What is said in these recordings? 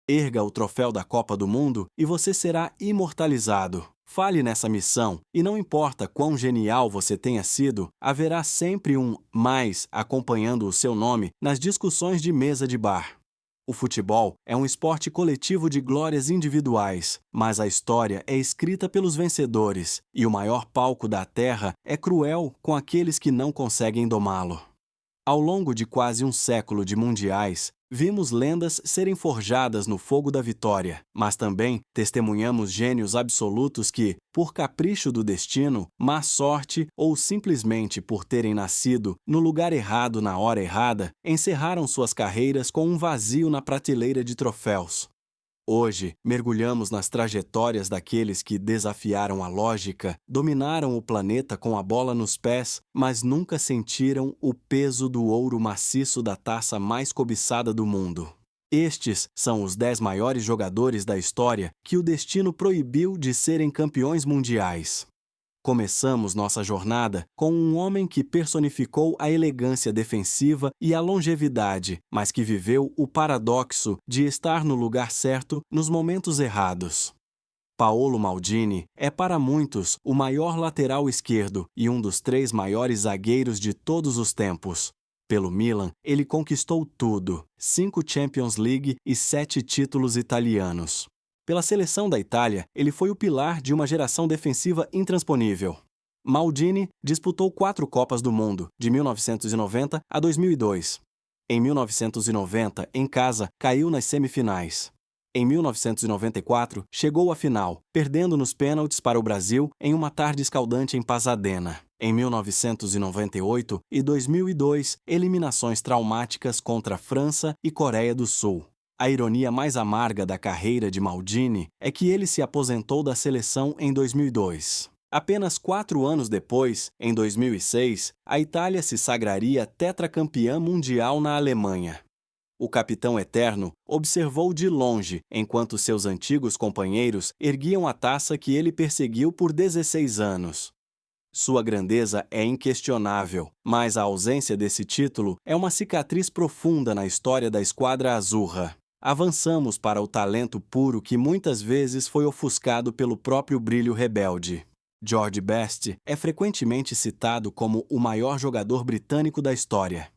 Erga o troféu da Copa do Mundo e você será imortalizado. Fale nessa missão, e não importa quão genial você tenha sido, haverá sempre um mais acompanhando o seu nome nas discussões de mesa de bar. O futebol é um esporte coletivo de glórias individuais, mas a história é escrita pelos vencedores, e o maior palco da Terra é cruel com aqueles que não conseguem domá-lo. Ao longo de quase um século de mundiais, vimos lendas serem forjadas no fogo da vitória, mas também testemunhamos gênios absolutos que, por capricho do destino, má sorte ou simplesmente por terem nascido no lugar errado na hora errada, encerraram suas carreiras com um vazio na prateleira de troféus. Hoje, mergulhamos nas trajetórias daqueles que desafiaram a lógica, dominaram o planeta com a bola nos pés, mas nunca sentiram o peso do ouro maciço da taça mais cobiçada do mundo. Estes são os 10 maiores jogadores da história que o destino proibiu de serem campeões mundiais. Começamos nossa jornada com um homem que personificou a elegância defensiva e a longevidade, mas que viveu o paradoxo de estar no lugar certo nos momentos errados. Paolo Maldini é para muitos o maior lateral esquerdo e um dos 3 maiores zagueiros de todos os tempos. Pelo Milan, ele conquistou tudo: 5 Champions League e 7 títulos italianos. Pela seleção da Itália, ele foi o pilar de uma geração defensiva intransponível. Maldini disputou 4 Copas do Mundo, de 1990 a 2002. Em 1990, em casa, caiu nas semifinais. Em 1994, chegou à final, perdendo nos pênaltis para o Brasil em uma tarde escaldante em Pasadena. Em 1998 e 2002, eliminações traumáticas contra França e Coreia do Sul. A ironia mais amarga da carreira de Maldini é que ele se aposentou da seleção em 2002. Apenas 4 anos depois, em 2006, a Itália se sagraria tetracampeã mundial na Alemanha. O capitão eterno observou de longe enquanto seus antigos companheiros erguiam a taça que ele perseguiu por 16 anos. Sua grandeza é inquestionável, mas a ausência desse título é uma cicatriz profunda na história da esquadra azurra. Avançamos para o talento puro que muitas vezes foi ofuscado pelo próprio brilho rebelde. George Best é frequentemente citado como o maior jogador britânico da história.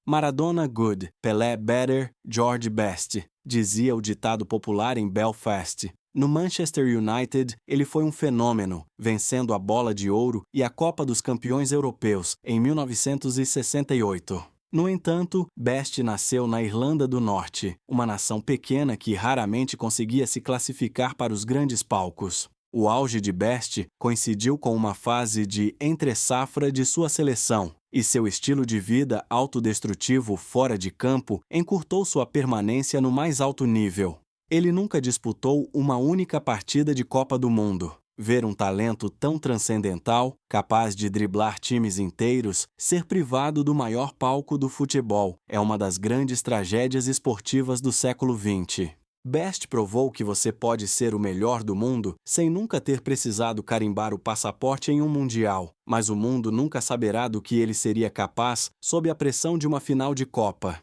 Maradona good, Pelé better, George Best, dizia o ditado popular em Belfast. No Manchester United, ele foi um fenômeno, vencendo a Bola de Ouro e a Copa dos Campeões Europeus em 1968. No entanto, Best nasceu na Irlanda do Norte, uma nação pequena que raramente conseguia se classificar para os grandes palcos. O auge de Best coincidiu com uma fase de entre-safra de sua seleção, e seu estilo de vida autodestrutivo fora de campo encurtou sua permanência no mais alto nível. Ele nunca disputou uma única partida de Copa do Mundo. Ver um talento tão transcendental, capaz de driblar times inteiros, ser privado do maior palco do futebol, é uma das grandes tragédias esportivas do século XX. Best provou que você pode ser o melhor do mundo sem nunca ter precisado carimbar o passaporte em um mundial, mas o mundo nunca saberá do que ele seria capaz sob a pressão de uma final de Copa.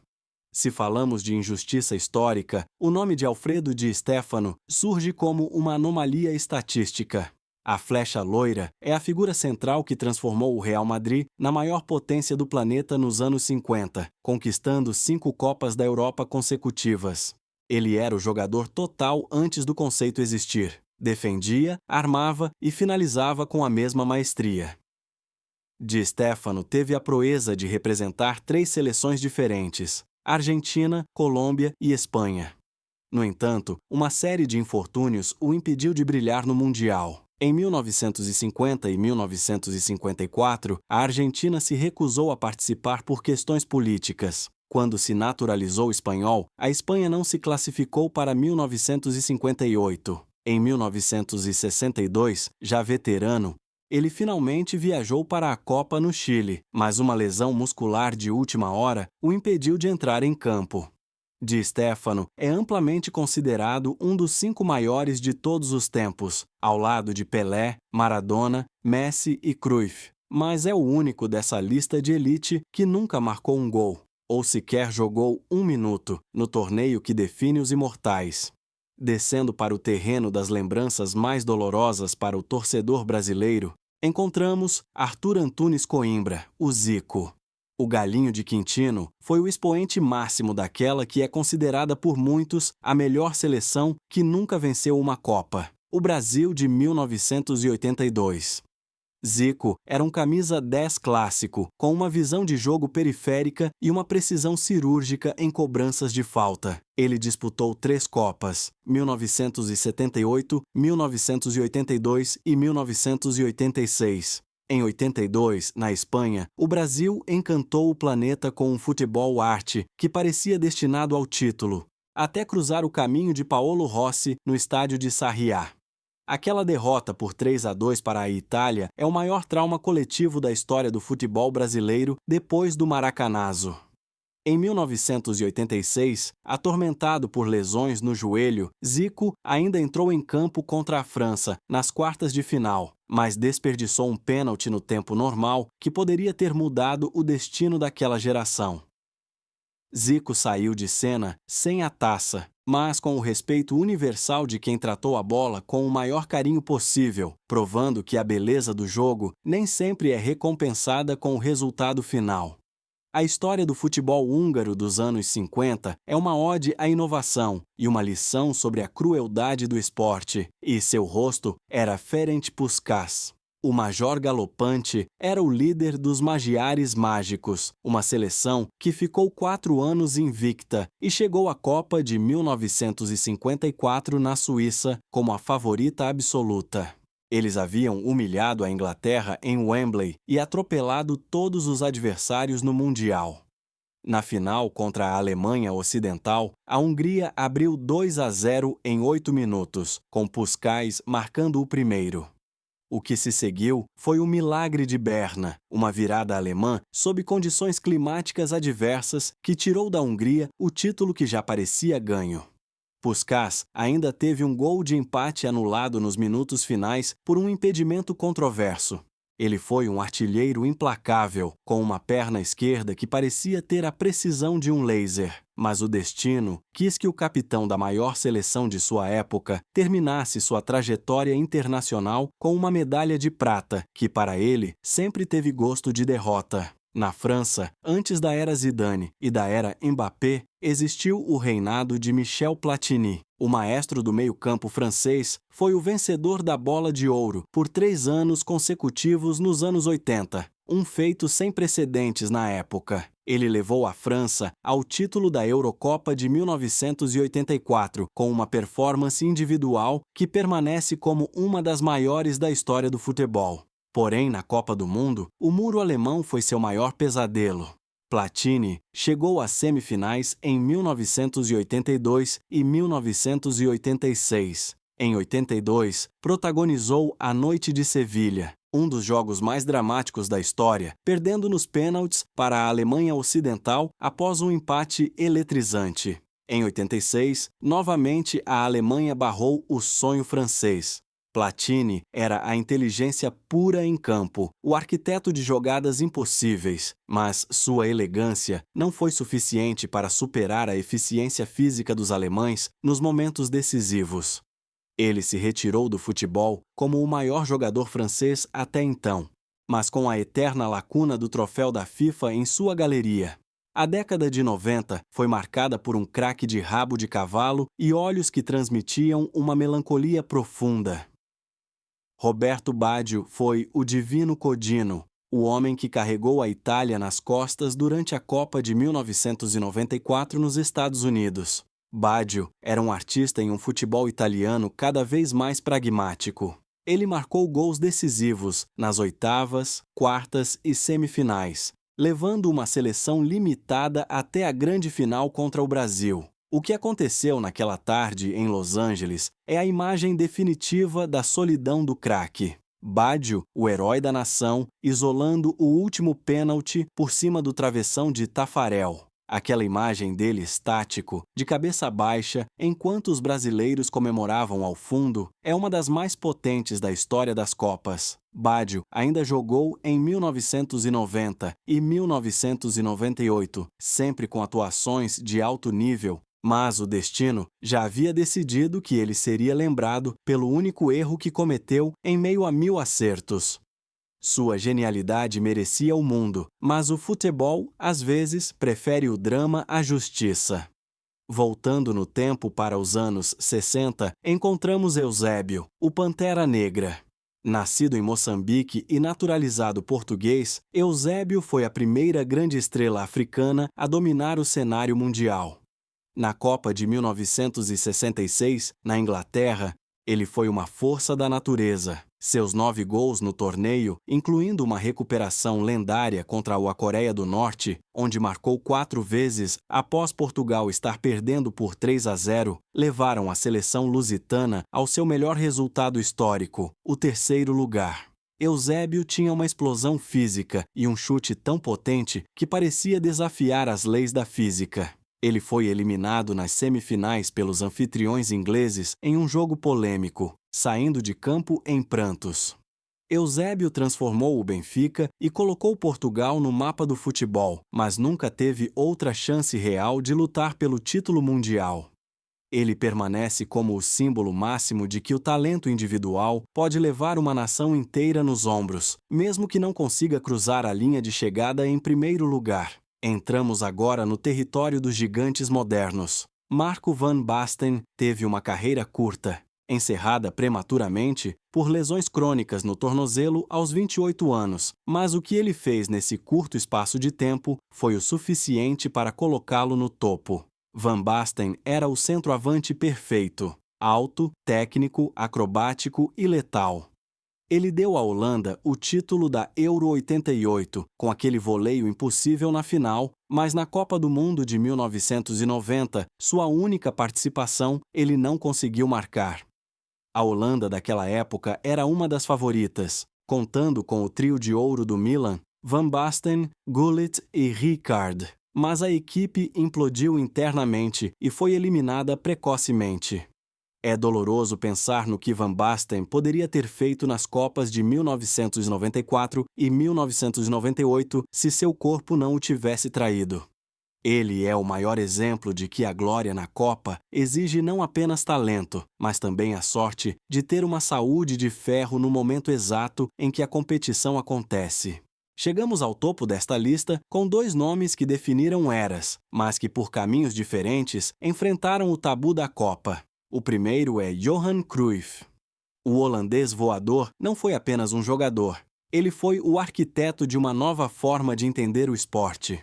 Se falamos de injustiça histórica, o nome de Alfredo Di Stéfano surge como uma anomalia estatística. A flecha loira é a figura central que transformou o Real Madrid na maior potência do planeta nos anos 50, conquistando 5 Copas da Europa consecutivas. Ele era o jogador total antes do conceito existir. Defendia, armava e finalizava com a mesma maestria. Di Stéfano teve a proeza de representar 3 seleções diferentes: Argentina, Colômbia e Espanha. No entanto, uma série de infortúnios o impediu de brilhar no Mundial. Em 1950 e 1954, a Argentina se recusou a participar por questões políticas. Quando se naturalizou espanhol, a Espanha não se classificou para 1958. Em 1962, já veterano, ele finalmente viajou para a Copa no Chile, mas uma lesão muscular de última hora o impediu de entrar em campo. Di Stéfano é amplamente considerado um dos 5 maiores de todos os tempos, ao lado de Pelé, Maradona, Messi e Cruyff, mas é o único dessa lista de elite que nunca marcou um gol. ou sequer jogou 1 minuto no torneio que define os imortais. Descendo para o terreno das lembranças mais dolorosas para o torcedor brasileiro, encontramos Arthur Antunes Coimbra, o Zico. O Galinho de Quintino foi o expoente máximo daquela que é considerada por muitos a melhor seleção que nunca venceu uma Copa, o Brasil de 1982. Zico era um camisa 10 clássico, com uma visão de jogo periférica e uma precisão cirúrgica em cobranças de falta. Ele disputou 3 Copas, 1978, 1982 e 1986. Em 82, na Espanha, o Brasil encantou o planeta com um futebol arte que parecia destinado ao título, até cruzar o caminho de Paolo Rossi no estádio de Sarriá. Aquela derrota por 3-2 para a Itália é o maior trauma coletivo da história do futebol brasileiro depois do Maracanazo. Em 1986, atormentado por lesões no joelho, Zico ainda entrou em campo contra a França nas quartas de final, mas desperdiçou um pênalti no tempo normal que poderia ter mudado o destino daquela geração. Zico saiu de cena sem a taça, mas com o respeito universal de quem tratou a bola com o maior carinho possível, provando que a beleza do jogo nem sempre é recompensada com o resultado final. A história do futebol húngaro dos anos 50 é uma ode à inovação e uma lição sobre a crueldade do esporte, e seu rosto era Ferenc Puskás. O Major Galopante era o líder dos Magiares Mágicos, uma seleção que ficou 4 anos invicta e chegou à Copa de 1954 na Suíça como a favorita absoluta. Eles haviam humilhado a Inglaterra em Wembley e atropelado todos os adversários no Mundial. Na final contra a Alemanha Ocidental, a Hungria abriu 2-0 em 8 minutos, com Puskás marcando o primeiro. O que se seguiu foi o Milagre de Berna, uma virada alemã sob condições climáticas adversas que tirou da Hungria o título que já parecia ganho. Puskás ainda teve um gol de empate anulado nos minutos finais por um impedimento controverso. Ele foi um artilheiro implacável, com uma perna esquerda que parecia ter a precisão de um laser. Mas o destino quis que o capitão da maior seleção de sua época terminasse sua trajetória internacional com uma medalha de prata, que para ele sempre teve gosto de derrota. Na França, antes da era Zidane e da era Mbappé, existiu o reinado de Michel Platini. O maestro do meio-campo francês foi o vencedor da Bola de Ouro por 3 anos consecutivos nos anos 80, um feito sem precedentes na época. Ele levou a França ao título da Eurocopa de 1984, com uma performance individual que permanece como uma das maiores da história do futebol. Porém, na Copa do Mundo, o muro alemão foi seu maior pesadelo. Platini chegou às semifinais em 1982 e 1986. Em 82, protagonizou a Noite de Sevilha, um dos jogos mais dramáticos da história, perdendo nos pênaltis para a Alemanha Ocidental após um empate eletrizante. Em 86, novamente a Alemanha barrou o sonho francês. Platini era a inteligência pura em campo, o arquiteto de jogadas impossíveis, mas sua elegância não foi suficiente para superar a eficiência física dos alemães nos momentos decisivos. Ele se retirou do futebol como o maior jogador francês até então, mas com a eterna lacuna do troféu da FIFA em sua galeria. A década de 90 foi marcada por um craque de rabo de cavalo e olhos que transmitiam uma melancolia profunda. Roberto Baggio foi o Divino Codino, o homem que carregou a Itália nas costas durante a Copa de 1994 nos Estados Unidos. Baggio era um artista em um futebol italiano cada vez mais pragmático. Ele marcou gols decisivos nas oitavas, quartas e semifinais, levando uma seleção limitada até a grande final contra o Brasil. O que aconteceu naquela tarde em Los Angeles é a imagem definitiva da solidão do craque. Baggio, o herói da nação, isolando o último pênalti por cima do travessão de Taffarel. Aquela imagem dele estático, de cabeça baixa, enquanto os brasileiros comemoravam ao fundo, é uma das mais potentes da história das Copas. Baggio ainda jogou em 1990 e 1998, sempre com atuações de alto nível, mas o destino já havia decidido que ele seria lembrado pelo único erro que cometeu em meio a 1000 acertos. Sua genialidade merecia o mundo, mas o futebol, às vezes, prefere o drama à justiça. Voltando no tempo para os anos 60, encontramos Eusébio, o Pantera Negra. Nascido em Moçambique e naturalizado português, Eusébio foi a primeira grande estrela africana a dominar o cenário mundial. Na Copa de 1966, na Inglaterra, ele foi uma força da natureza. Seus 9 gols no torneio, incluindo uma recuperação lendária contra a Coreia do Norte, onde marcou 4 vezes após Portugal estar perdendo por 3-0, levaram a seleção lusitana ao seu melhor resultado histórico, o 3º lugar. Eusébio tinha uma explosão física e um chute tão potente que parecia desafiar as leis da física. Ele foi eliminado nas semifinais pelos anfitriões ingleses em um jogo polêmico, saindo de campo em prantos. Eusébio transformou o Benfica e colocou Portugal no mapa do futebol, mas nunca teve outra chance real de lutar pelo título mundial. Ele permanece como o símbolo máximo de que o talento individual pode levar uma nação inteira nos ombros, mesmo que não consiga cruzar a linha de chegada em primeiro lugar. Entramos agora no território dos gigantes modernos. Marco van Basten teve uma carreira curta, encerrada prematuramente por lesões crônicas no tornozelo aos 28 anos, mas o que ele fez nesse curto espaço de tempo foi o suficiente para colocá-lo no topo. Van Basten era o centroavante perfeito, alto, técnico, acrobático e letal. Ele deu à Holanda o título da Euro 88, com aquele voleio impossível na final, mas na Copa do Mundo de 1990, sua única participação, ele não conseguiu marcar. A Holanda daquela época era uma das favoritas, contando com o trio de ouro do Milan, Van Basten, Gullit e Rijkaard. Mas a equipe implodiu internamente e foi eliminada precocemente. É doloroso pensar no que Van Basten poderia ter feito nas Copas de 1994 e 1998 se seu corpo não o tivesse traído. Ele é o maior exemplo de que a glória na Copa exige não apenas talento, mas também a sorte de ter uma saúde de ferro no momento exato em que a competição acontece. Chegamos ao topo desta lista com 2 nomes que definiram eras, mas que por caminhos diferentes enfrentaram o tabu da Copa. O primeiro é Johan Cruyff. O holandês voador não foi apenas um jogador. Ele foi o arquiteto de uma nova forma de entender o esporte.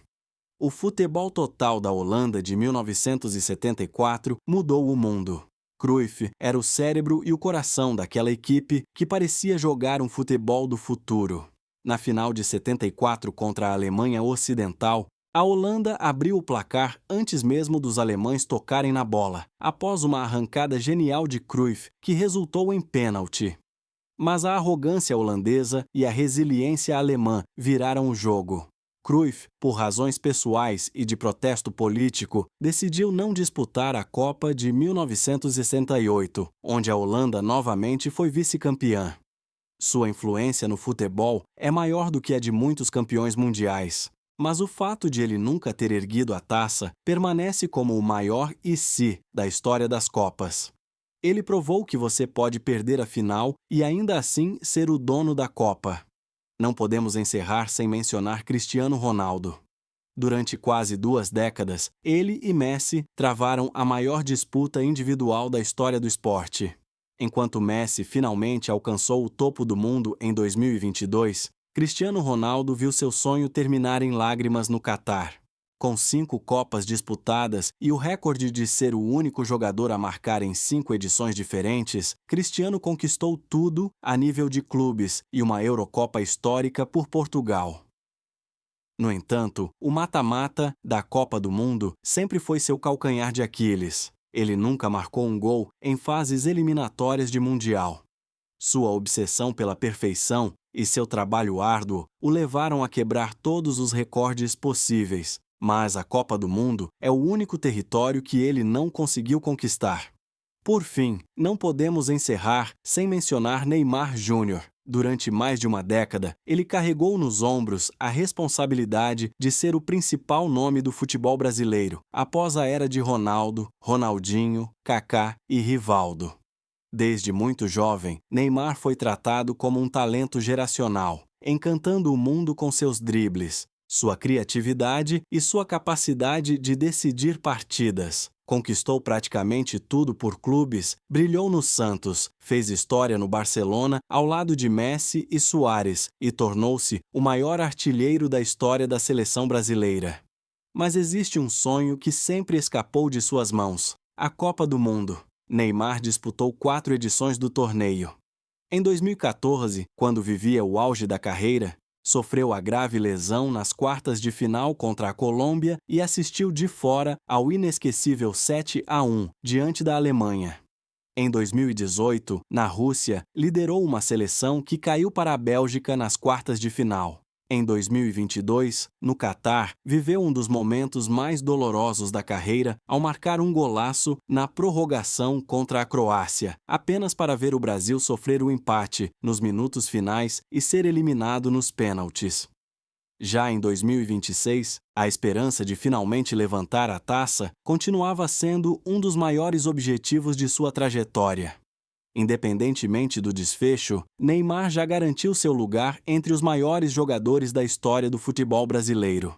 O futebol total da Holanda de 1974 mudou o mundo. Cruyff era o cérebro e o coração daquela equipe que parecia jogar um futebol do futuro. Na final de 74 contra a Alemanha Ocidental, a Holanda abriu o placar antes mesmo dos alemães tocarem na bola, após uma arrancada genial de Cruyff que resultou em pênalti. Mas a arrogância holandesa e a resiliência alemã viraram o jogo. Cruyff, por razões pessoais e de protesto político, decidiu não disputar a Copa de 1968, onde a Holanda novamente foi vice-campeã. Sua influência no futebol é maior do que a de muitos campeões mundiais. Mas o fato de ele nunca ter erguido a taça permanece como o maior e se da história das Copas. Ele provou que você pode perder a final e ainda assim ser o dono da Copa. Não podemos encerrar sem mencionar Cristiano Ronaldo. Durante quase 2 décadas, ele e Messi travaram a maior disputa individual da história do esporte. Enquanto Messi finalmente alcançou o topo do mundo em 2022, Cristiano Ronaldo viu seu sonho terminar em lágrimas no Catar. Com 5 Copas disputadas e o recorde de ser o único jogador a marcar em 5 edições diferentes, Cristiano conquistou tudo a nível de clubes e uma Eurocopa histórica por Portugal. No entanto, o mata-mata da Copa do Mundo sempre foi seu calcanhar de Aquiles. Ele nunca marcou um gol em fases eliminatórias de Mundial. Sua obsessão pela perfeição e seu trabalho árduo o levaram a quebrar todos os recordes possíveis, Mas a Copa do Mundo é o único território que ele não conseguiu conquistar. Por fim, não podemos encerrar sem mencionar Neymar Júnior. Durante mais de uma década, ele carregou nos ombros a responsabilidade de ser o principal nome do futebol brasileiro, após a era de Ronaldo, Ronaldinho, Kaká e Rivaldo. Desde muito jovem, Neymar foi tratado como um talento geracional, encantando o mundo com seus dribles, sua criatividade e sua capacidade de decidir partidas. Conquistou praticamente tudo por clubes, brilhou no Santos, fez história no Barcelona ao lado de Messi e Suárez e tornou-se o maior artilheiro da história da seleção brasileira. Mas existe um sonho que sempre escapou de suas mãos: a Copa do Mundo. Neymar disputou 4 edições do torneio. Em 2014, quando vivia o auge da carreira, sofreu a grave lesão nas quartas de final contra a Colômbia e assistiu de fora ao inesquecível 7-1 diante da Alemanha. Em 2018, na Rússia, liderou uma seleção que caiu para a Bélgica nas quartas de final. Em 2022, no Catar, viveu um dos momentos mais dolorosos da carreira ao marcar um golaço na prorrogação contra a Croácia, apenas para ver o Brasil sofrer o empate nos minutos finais e ser eliminado nos pênaltis. Já em 2026, a esperança de finalmente levantar a taça continuava sendo um dos maiores objetivos de sua trajetória. Independentemente do desfecho, Neymar já garantiu seu lugar entre os maiores jogadores da história do futebol brasileiro.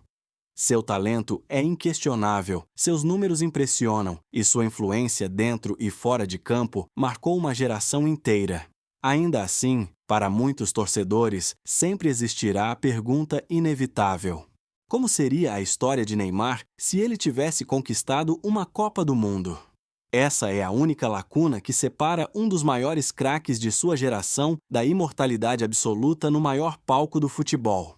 Seu talento é inquestionável, seus números impressionam e sua influência dentro e fora de campo marcou uma geração inteira. Ainda assim, para muitos torcedores, sempre existirá a pergunta inevitável: como seria a história de Neymar se ele tivesse conquistado uma Copa do Mundo? Essa é a única lacuna que separa um dos maiores craques de sua geração da imortalidade absoluta no maior palco do futebol.